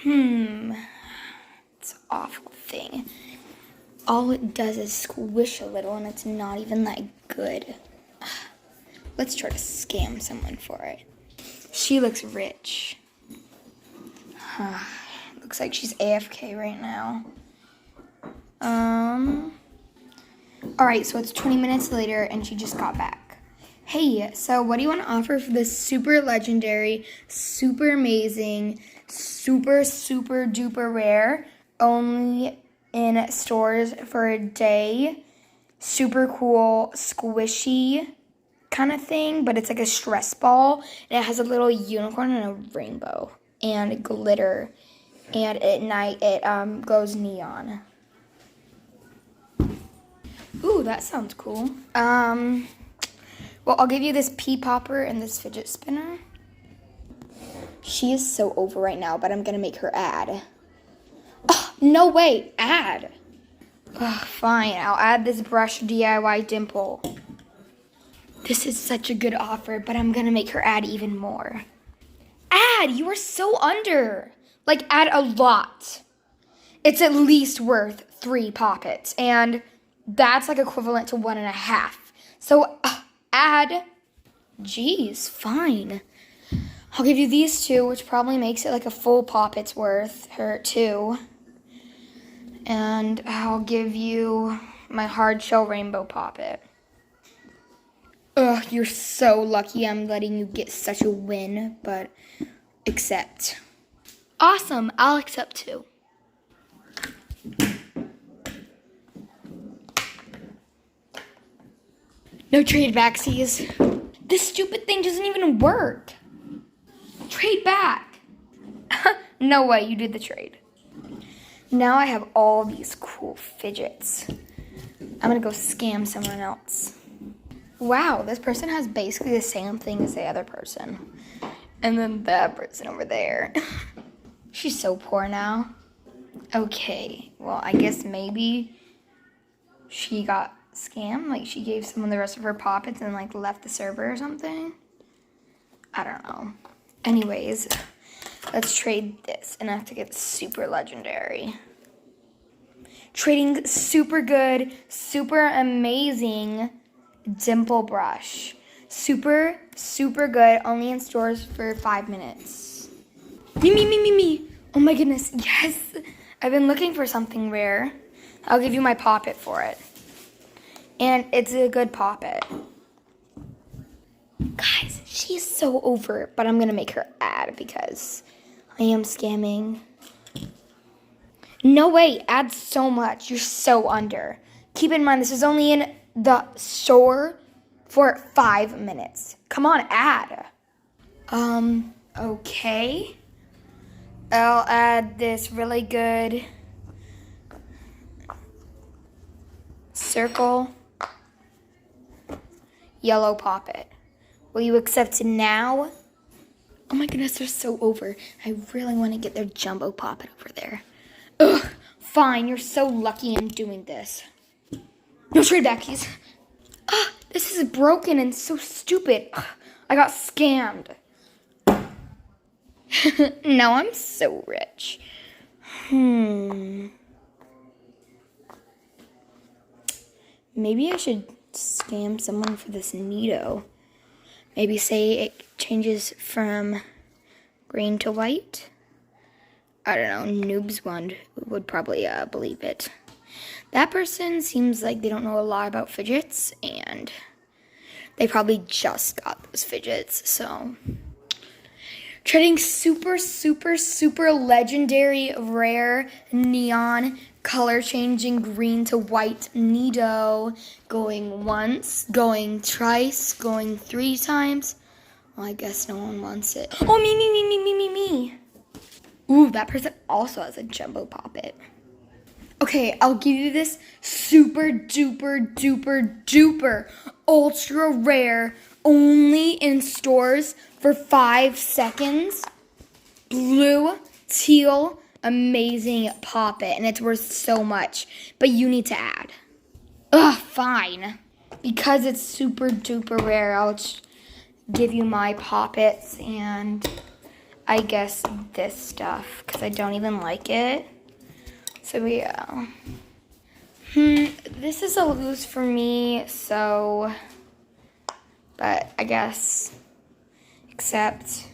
It's an awful thing. All it does is squish a little and it's not even that good. Let's try to scam someone for it. She looks rich. Looks like she's AFK right now. Alright, so it's 20 minutes later and she just got back. Hey, so what do you want to offer for this super legendary, super amazing, super duper rare, only in stores for a day, super cool, squishy kind of thing, but it's like a stress ball, and it has a little unicorn and a rainbow and glitter, and at night it goes neon. Ooh, that sounds cool. Well, I'll give you this pea popper and this fidget spinner. She is so over right now, but I'm gonna make her add. Oh, no way, add. Oh, fine, I'll add this brush DIY dimple. This is such a good offer, but I'm gonna make her add even more. Add, you are so under. Like, add a lot. It's at least worth 3 poppets, and that's like equivalent to 1.5. So, add. Geez, fine. I'll give you these 2, which probably makes it like a full poppet's worth, her 2. And I'll give you my hard shell rainbow poppet. Ugh, you're so lucky I'm letting you get such a win, but accept. Awesome, I'll accept too. No trade backsies. This stupid thing doesn't even work. Trade back. No way, you did the trade. Now I have all these cool fidgets. I'm gonna go scam someone else. Wow, this person has basically the same thing as the other person. And then that person over there. She's so poor now. Okay, well, I guess maybe she got scammed. Like, she gave someone the rest of her poppets and, like, left the server or something. I don't know. Anyways, let's trade this. And I have to get super legendary. Trading super good, super amazing dimple brush. Super good, only in stores for 5 minutes. Me. Oh my goodness, yes. I've been looking for something rare. I'll give you my poppet for it. And it's a good poppet. Guys, she's so over, but I'm gonna make her add because I am scamming. No way, add so much. You're so under. Keep in mind, this is only in the store for 5 minutes. Come on, add. Okay. I'll add this really good circle yellow poppet. Will you accept it now? Oh my goodness, they're so over. I really want to get their jumbo poppet over there. Ugh, fine, you're so lucky I'm doing this. No trade backies. This is broken and so stupid. I got scammed. Now I'm so rich. Maybe I should scam someone for this Neato. Maybe say it changes from green to white. I don't know, noobs would probably believe it. That person seems like they don't know a lot about fidgets, and they probably just got those fidgets, so. Trading super legendary, rare, neon, color-changing green to white Neato. Going once, going twice, going 3 times. Well, I guess no one wants it. Oh, me. Ooh, that person also has a jumbo poppet. Okay, I'll give you this super duper ultra rare, only in stores for 5 seconds, blue, teal, amazing poppet, and it's worth so much, but you need to add. Ugh, fine. Because it's super duper rare, I'll give you my poppets, and I guess this stuff, because I don't even like it. So yeah. This is a lose for me, so, but I guess, except,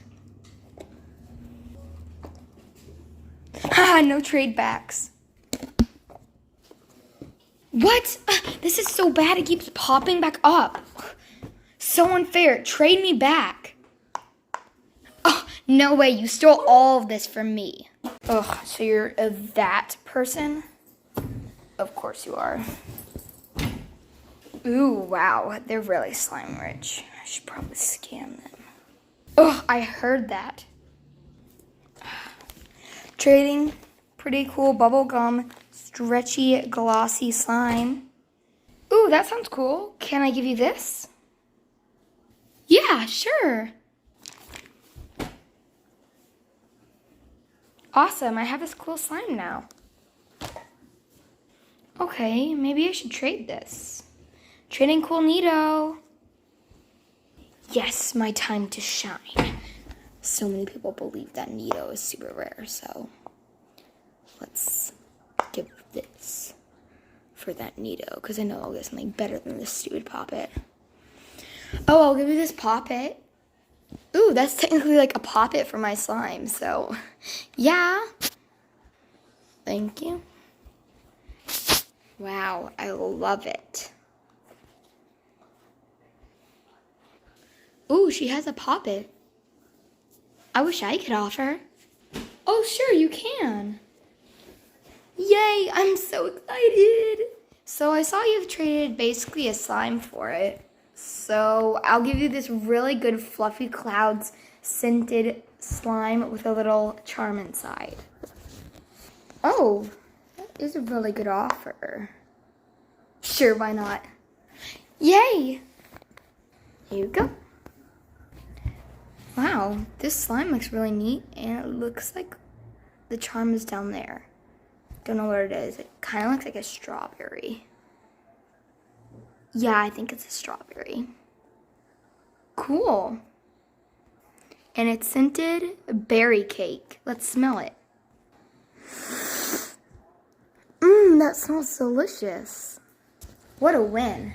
no trade backs. What? This is so bad, it keeps popping back up. So unfair, trade me back. Oh, no way, you stole all of this from me. Ugh, so you're that person? Of course you are. Ooh, wow, they're really slime rich. I should probably scam them. Ugh, I heard that. Trading, pretty cool bubblegum, stretchy, glossy slime. Ooh, that sounds cool. Can I give you this? Yeah, sure. Awesome, I have this cool slime now. Okay, maybe I should trade this. Trading Coolnito. Yes, my time to shine. So many people believe that Nito is super rare, so let's give this for that Nito, because I know I'll get something better than this stupid Poppet. Oh, I'll give you this Poppet. Ooh, that's technically like a Poppet for my slime, so yeah. Thank you. Wow, I love it. Ooh, she has a Poppet. I wish I could offer. Oh, sure, you can. Yay, I'm so excited. So I saw you've traded basically a slime for it. So I'll give you this really good Fluffy Clouds scented slime with a little charm inside. Oh, that is a really good offer. Sure, why not? Yay! Here you go. Wow, this slime looks really neat, and it looks like the charm is down there. Don't know what it is. It kind of looks like a strawberry. Yeah, I think it's a strawberry. Cool. And it's scented berry cake. Let's smell it. That smells delicious. What a win.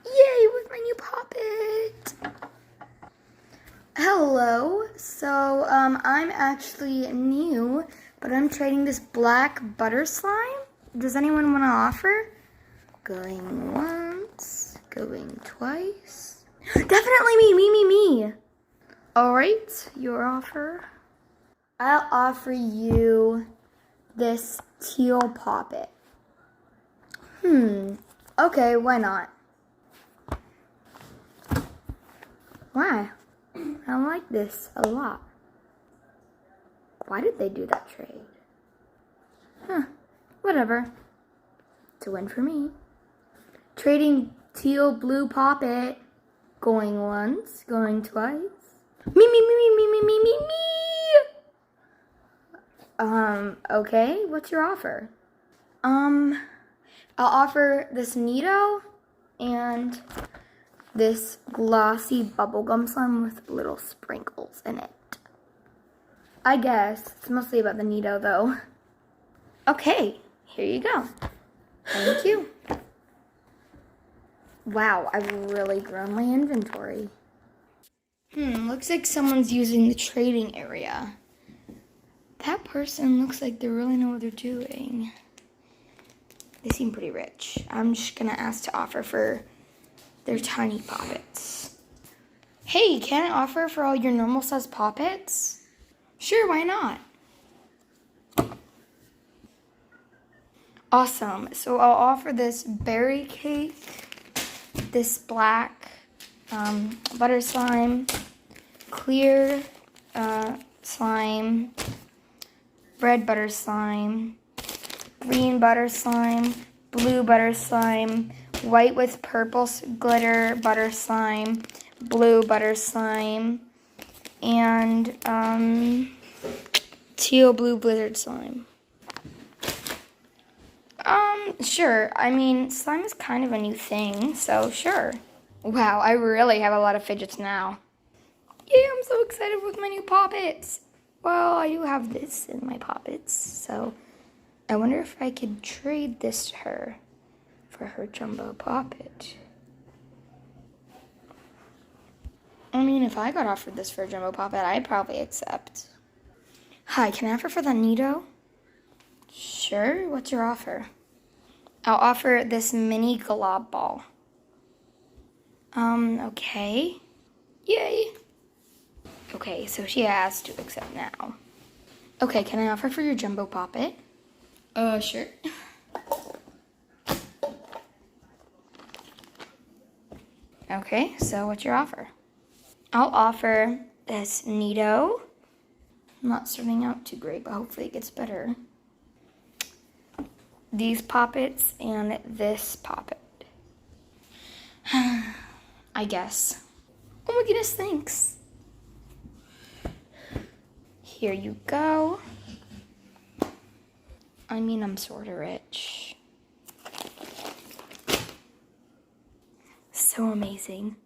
Yay, with my new Poppet. Hello. So, I'm actually new, but I'm trading this black butter slime. Does anyone want to offer? Going once, going twice. Definitely me. All right, your offer. I'll offer you this teal Poppet. Okay, why not? Why? I like this a lot. Why did they do that trade? Whatever. It's a win for me. Trading teal blue Poppet. Going once, going twice. Me. Okay, what's your offer? I'll offer this Nito and this glossy bubblegum slime with little sprinkles in it. I guess it's mostly about the Nito though. Okay, here you go. Thank you. Wow, I've really grown my inventory. Looks like someone's using the trading area. That person looks like they really know what they're doing. They seem pretty rich. I'm just gonna ask to offer for their tiny Poppets. Hey, can I offer for all your normal size Poppets? Sure, why not? Awesome. So I'll offer this berry cake, this black butter slime, clear slime, red butter slime, green butter slime, blue butter slime, white with purple glitter butter slime, blue butter slime, and teal blue blizzard slime. Sure. I mean, slime is kind of a new thing, so sure. Wow, I really have a lot of fidgets now. Yay, I'm so excited with my new poppets. Well, I do have this in my poppets, so I wonder if I could trade this to her for her jumbo poppet. I mean, if I got offered this for a jumbo poppet, I'd probably accept. Hi, can I offer for the Nido? Sure, what's your offer? I'll offer this mini glob ball. Okay. Yay. Okay, so she has to accept now. Okay, can I offer for your jumbo poppet? Sure. Okay, so what's your offer? I'll offer this Nido. Not starting out too great, but hopefully it gets better. These poppets and this poppet. I guess. Oh my goodness, thanks. Here you go. I mean, I'm sort of rich. So amazing.